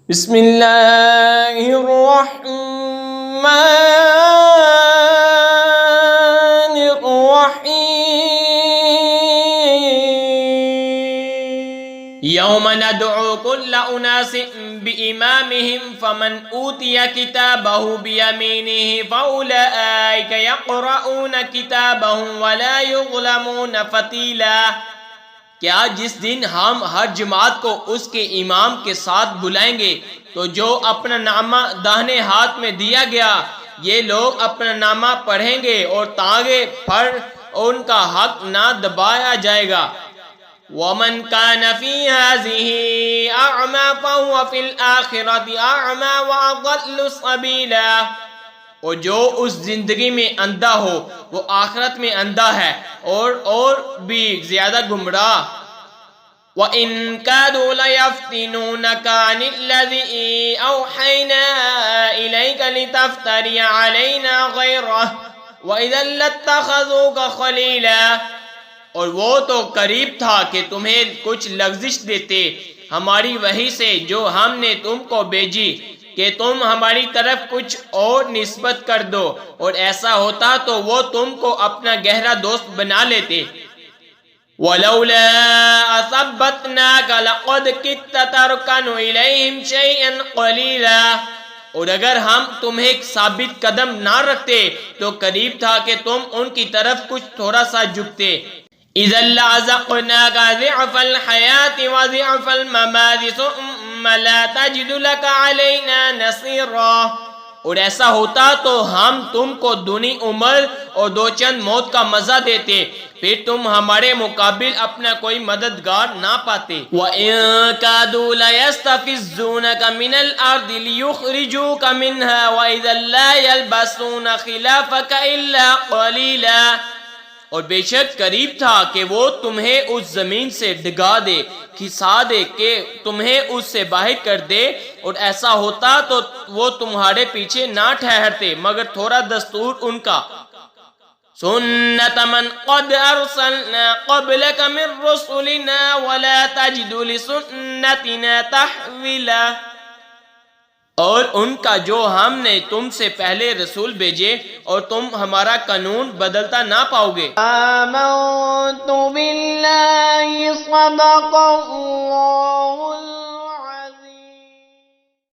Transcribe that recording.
بسم اللہ الرحمن الرحیم یوم ندعو کل اناس بإمامہم فمن اوتی کتابہ بیمینہ فاولئک یقرؤون کتابہم ولا یظلمون فتیلا۔ کیا جس دن ہم ہر جماعت کو اس کے امام کے ساتھ بلائیں گے تو جو اپنا نامہ داہنے ہاتھ میں دیا گیا یہ لوگ اپنا نامہ پڑھیں گے اور تاگے پھر ان کا حق نہ دبایا جائے گا۔ وَمَنْ كَانَ فِي هَذِهِ أَعْمَى فَهُوَ فِي الْآخِرَةِ أَعْمَى وَأَضَلُّ سَبِيلًا۔ اور جو اس زندگی میں اندھا ہو وہ آخرت میں اندھا ہے اور بھی زیادہ گمراہ۔ وَإِن كَادُوا لَيَفْتِنُونَكَ عَنِ الَّذِي أَوْحَيْنَا إِلَيْكَ لِتَفْتَرِيَ عَلَيْنَا غَيْرَهُ وَإِذًا لَاتَّخَذُوكَ خَلِيلًا۔ اور وہ تو قریب تھا کہ تمہیں کچھ لغزش دیتے ہماری وحی سے جو ہم نے تم کو بھیجی کہ تم ہماری طرف کچھ اور نسبت کر دو، اور ایسا ہوتا تو وہ تم کو اپنا گہرا دوست بنا لیتے۔ وَلَوْلَا أَثَبَّتْنَاكَ لَقَدْ كِدتَّ تَرْكَنُ إِلَيْهِمْ شَيْئًا قَلِيلًا۔ اور اگر ہم تمہیں ثابت قدم نہ رکھتے تو قریب تھا کہ تم ان کی طرف کچھ تھوڑا سا جھکتے۔ إِذًا لَأَذَقْنَاكَ ضِعْفَ الْحَيَاةِ وَضِعْفَ الْمَمَاتِ ثُمَّ لَا تَجِدُ لَكَ عَلَيْنَا نَصِيرًا۔ اور ایسا ہوتا تو ہم تم کو دونی عمر اور دو چند موت کا مزہ دیتے، پھر تم ہمارے مقابل اپنا کوئی مددگار نہ پاتے۔ وَإِن كَادُوا لَيَسْتَفِزُّونَكَ مِنَ الْأَرْضِ لِيُخْرِجُوكَ مِنْهَا وَإِذًا لَا يَلْبَثُونَ خِلَافَكَ إِلَّا قَلِيلًا۔ اور بے شک قریب تھا کہ وہ تمہیں اس زمین سے ڈگا دے، کھسا دے، کہ تمہیں اس سے باہر کر دے، اور ایسا ہوتا تو وہ تمہارے پیچھے نہ ٹھہرتے مگر تھوڑا دستور ان کا۔ سُنَّتَ مَنْ قَدْ أَرْسَلْنَا قَبْلَكَ مِنْ رُسُلِنَا وَلَا تَجِدُ لِسُنَّتِنَا تَحْوِيلًا۔ اور ان کا جو ہم نے تم سے پہلے رسول بھیجے اور تم ہمارا قانون بدلتا نہ پاؤ گے۔ آمنت باللہ صدق اللہ